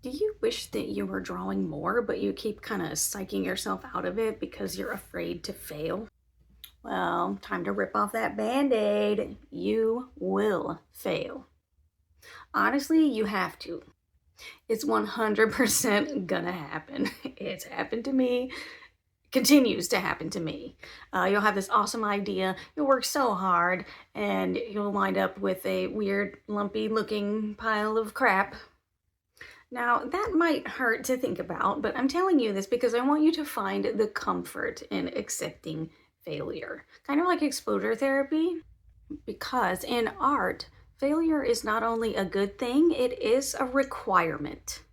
Do you wish that you were drawing more, but you keep kind of psyching yourself out of it because you're afraid to fail? Well, time to rip off that band-aid. You will fail. Honestly, you have to. It's 100% gonna happen. It's happened to me, continues to happen to me. You'll have this awesome idea, you'll work so hard, and you'll wind up with a weird, lumpy looking pile of crap. Now, that might hurt to think about, but I'm telling you this because I want you to find the comfort in accepting failure. Kind of like exposure therapy, because in art, failure is not only a good thing, it is a requirement.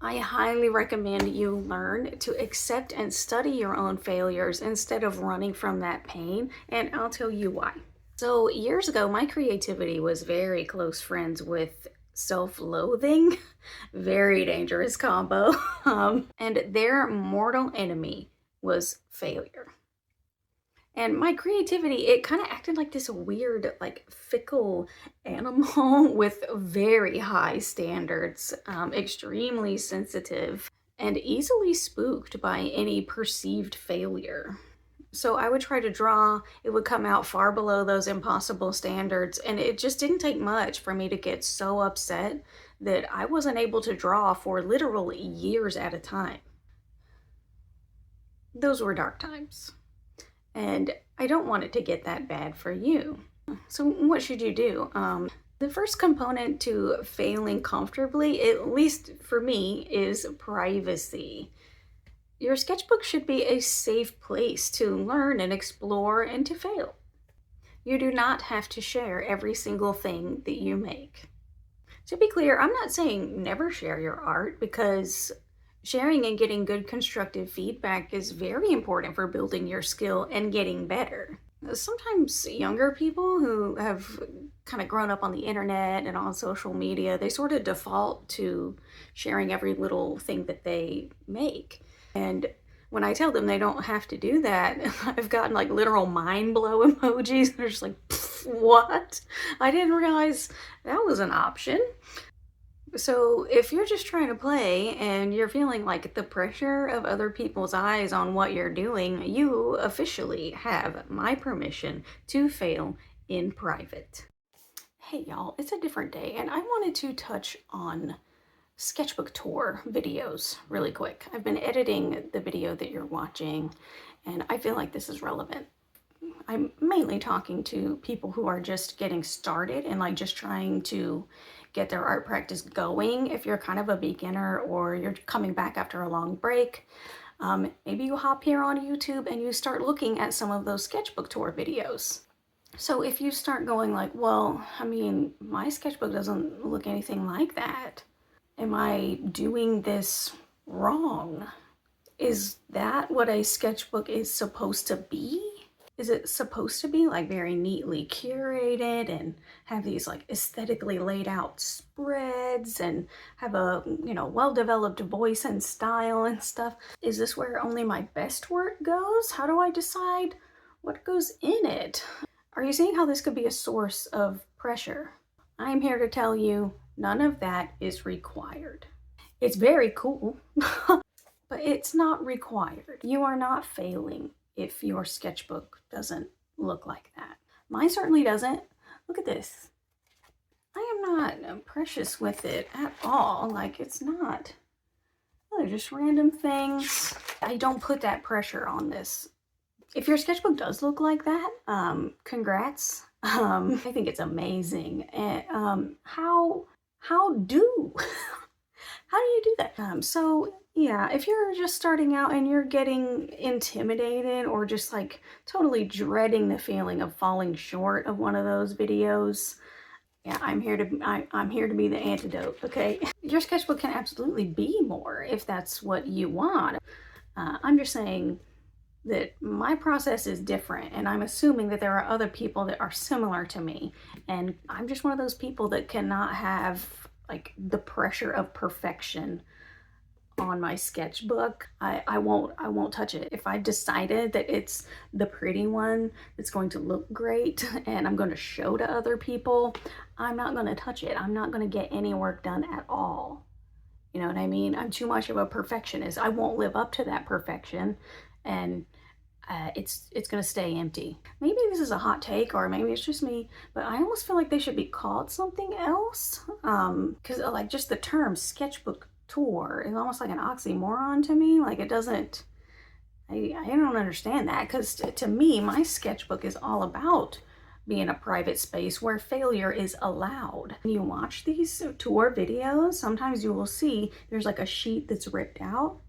I highly recommend you learn to accept and study your own failures instead of running from that pain, and I'll tell you why. So years ago, my creativity was very close friends with self-loathing, very dangerous combo, and their mortal enemy was failure. And my creativity, it kind of acted like this weird, like fickle animal with very high standards, extremely sensitive, and easily spooked by any perceived failure. So I would try to draw, it would come out far below those impossible standards, and it just didn't take much for me to get so upset that I wasn't able to draw for literally years at a time. Those were dark times. And I don't want it to get that bad for you. So what should you do? The first component to failing comfortably, at least for me, is privacy. Your sketchbook should be a safe place to learn and explore and to fail. You do not have to share every single thing that you make. To be clear, I'm not saying never share your art, because sharing and getting good constructive feedback is very important for building your skill and getting better. Sometimes younger people who have kind of grown up on the internet and on social media, they sort of default to sharing every little thing that they make. And when I tell them they don't have to do that, I've gotten like literal mind blow emojis. They're just like, what? I didn't realize that was an option. So if you're just trying to play and you're feeling like the pressure of other people's eyes on what you're doing, you officially have my permission to fail in private. Hey y'all, it's a different day and I wanted to touch on sketchbook tour videos really quick. I've been editing the video that you're watching and I feel like this is relevant. I'm mainly talking to people who are just getting started and like just trying to get their art practice going. If you're kind of a beginner or you're coming back after a long break, maybe you hop here on YouTube and you start looking at some of those sketchbook tour videos. So if you start going like, well, I mean, my sketchbook doesn't look anything like that. Am I doing this wrong? Is that what a sketchbook is supposed to be? Is it supposed to be like very neatly curated and have these like aesthetically laid out spreads and have a, well-developed voice and style and stuff? Is this where only my best work goes? How do I decide what goes in it? Are you seeing how this could be a source of pressure? I'm here to tell you none of that is required. It's very cool, but it's not required. You are not failing if your sketchbook doesn't look like that. Mine certainly doesn't. Look at this. I am not precious with it at all. Like, it's not. They're just random things. I don't put that pressure on this. If your sketchbook does look like that, congrats. I think it's amazing. And how do you do that? So yeah, if you're just starting out and you're getting intimidated or just like totally dreading the feeling of falling short of one of those videos, yeah, I'm here to be the antidote, okay? Your sketchbook can absolutely be more if that's what you want. I'm just saying that my process is different, and I'm assuming that there are other people that are similar to me, and I'm just one of those people that cannot have like the pressure of perfection on my sketchbook. I won't touch it. If I've decided that it's the pretty one that's going to look great and I'm going to show to other people, I'm not going to touch it. I'm not going to get any work done at all You know what I mean? I'm too much of a perfectionist. I won't live up to that perfection, and it's going to stay empty. Maybe this is a hot take, or maybe it's just me, but I almost feel like they should be called something else. Because like just the term sketchbook tour is almost like an oxymoron to me. Like it doesn't, I don't understand that, because to me, my sketchbook is all about being a private space where failure is allowed. When you watch these tour videos, sometimes you will see there's like a sheet that's ripped out,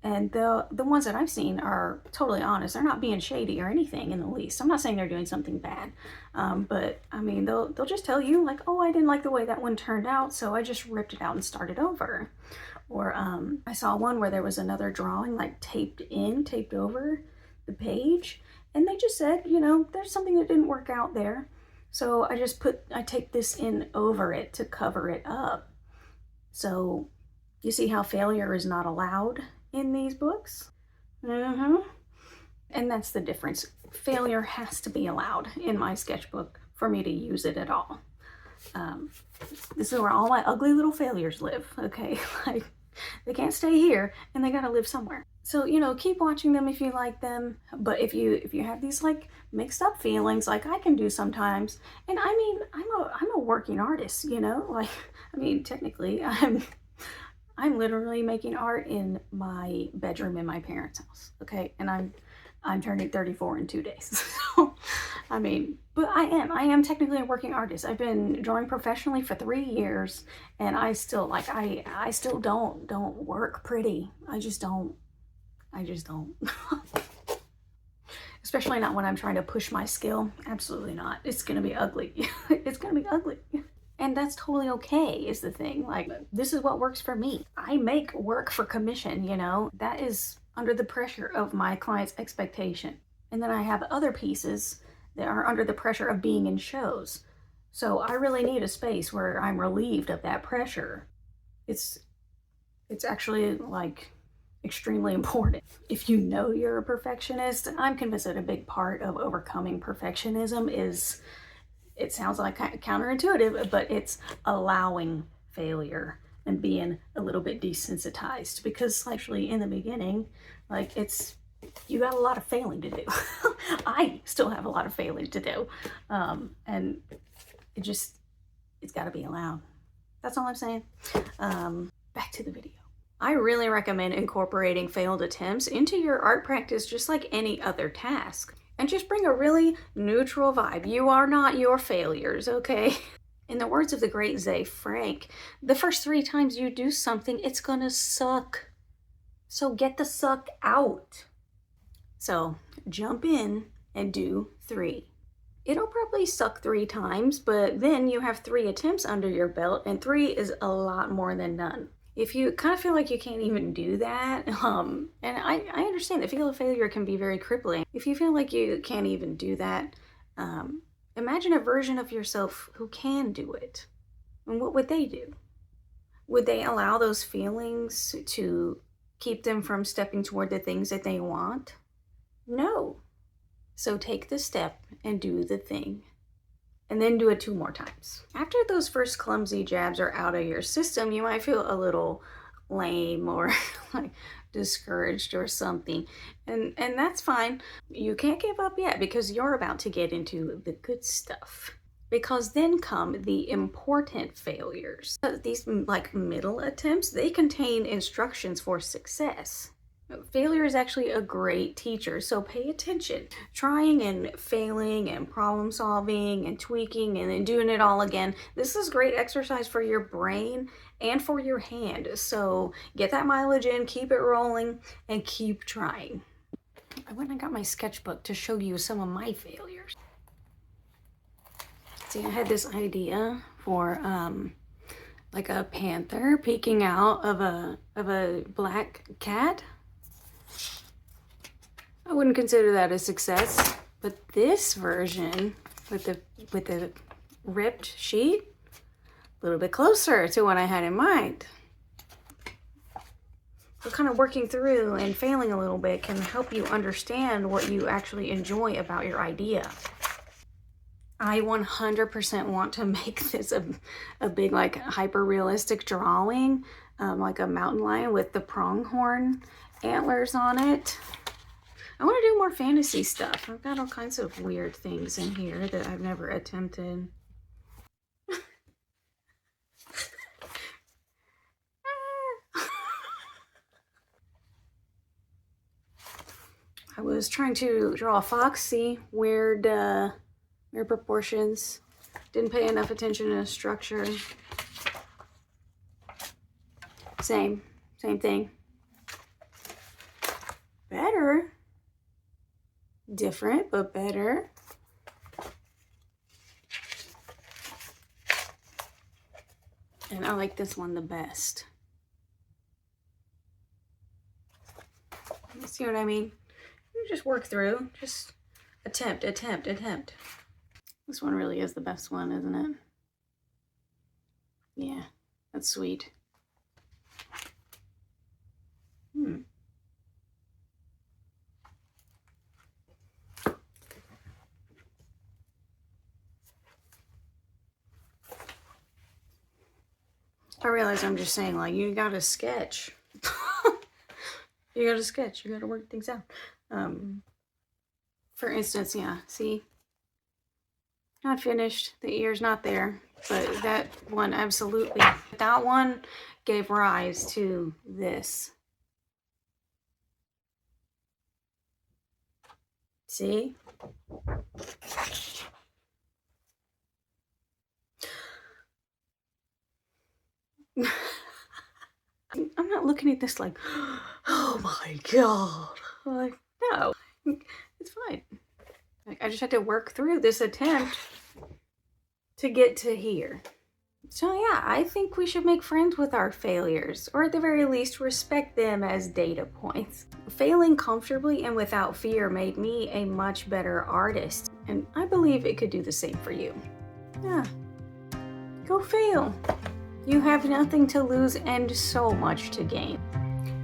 and the ones that I've seen are totally honest. They're not being shady or anything in the least. I'm not saying they're doing something bad, but I mean, they'll just tell you like, oh, I didn't like the way that one turned out, so I just ripped it out and started over. Or I saw one where there was another drawing like taped over the page, and they just said, you know, there's something that didn't work out there, so I taped this in over it to cover it up. So you see how failure is not allowed in these books? And that's the difference. Failure has to be allowed in my sketchbook for me to use it at all. This is where all my ugly little failures live, okay? Like, they can't stay here, and they gotta live somewhere. So, you know, keep watching them if you like them, but if you have these like mixed up feelings like I can do sometimes, and I mean, I'm a working artist, you know? Like, I mean, technically, I'm literally making art in my bedroom in my parents' house, okay? And I'm turning 34 in 2 days. So, I mean, but I am technically a working artist. I've been drawing professionally for 3 years, and I still like, I still don't work pretty. I just don't. Especially not when I'm trying to push my skill. Absolutely not. It's gonna be ugly. It's gonna be ugly. And that's totally okay, is the thing. Like, this is what works for me. I make work for commission, you know? That is under the pressure of my client's expectation. And then I have other pieces that are under the pressure of being in shows. So I really need a space where I'm relieved of that pressure. It's actually like extremely important. If you know you're a perfectionist, I'm convinced that a big part of overcoming perfectionism is, it sounds like counterintuitive, but it's allowing failure and being a little bit desensitized, because actually in the beginning, like you got a lot of failing to do. I still have a lot of failing to do. And it's got to be allowed. That's all I'm saying. Back to the video. I really recommend incorporating failed attempts into your art practice just like any other task. And just bring a really neutral vibe. You are not your failures, okay? In the words of the great Zay Frank, the first 3 times you do something, it's gonna suck. So get the suck out. So jump in and do 3. It'll probably suck 3 times, but then you have 3 attempts under your belt, and 3 is a lot more than none. If you kind of feel like you can't even do that, and I understand that feeling of failure can be very crippling. If you feel like you can't even do that, imagine a version of yourself who can do it. And what would they do? Would they allow those feelings to keep them from stepping toward the things that they want? No. So take the step and do the thing. And then do it 2 more times. After those first clumsy jabs are out of your system, you might feel a little lame or like discouraged or something. And that's fine. You can't give up yet, because you're about to get into the good stuff. Because then come the important failures. These like middle attempts, they contain instructions for success. Failure is actually a great teacher, so pay attention. Trying and failing and problem solving and tweaking and then doing it all again. This is great exercise for your brain and for your hand. So get that mileage in, keep it rolling, and keep trying. I went and got my sketchbook to show you some of my failures. See, I had this idea for like a panther peeking out of a black cat. I wouldn't consider that a success, but this version with the ripped sheet, a little bit closer to what I had in mind. So kind of working through and failing a little bit can help you understand what you actually enjoy about your idea. I 100% want to make this a big like hyper realistic drawing. like a mountain lion with the pronghorn antlers on it. I want to do more fantasy stuff. I've got all kinds of weird things in here that I've never attempted. I was trying to draw a fox, see weird proportions. Didn't pay enough attention to the structure. Same thing. Better. Different, but better. And I like this one the best. You see what I mean? You just work through, just attempt. This one really is the best one, isn't it? Yeah, that's sweet. I realize I'm just saying, like, you gotta sketch. You gotta sketch, you gotta work things out. For instance, yeah, see? Not finished, the ear's not there, but that one absolutely, that one gave rise to this. See? I'm not looking at this like, oh my god. Like, no, it's fine. Like, I just had to work through this attempt to get to here. So yeah, I think we should make friends with our failures, or at the very least respect them as data points. Failing comfortably and without fear made me a much better artist, and I believe it could do the same for you. Yeah, go fail. You have nothing to lose and so much to gain.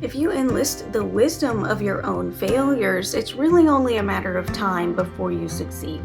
If you enlist the wisdom of your own failures, it's really only a matter of time before you succeed.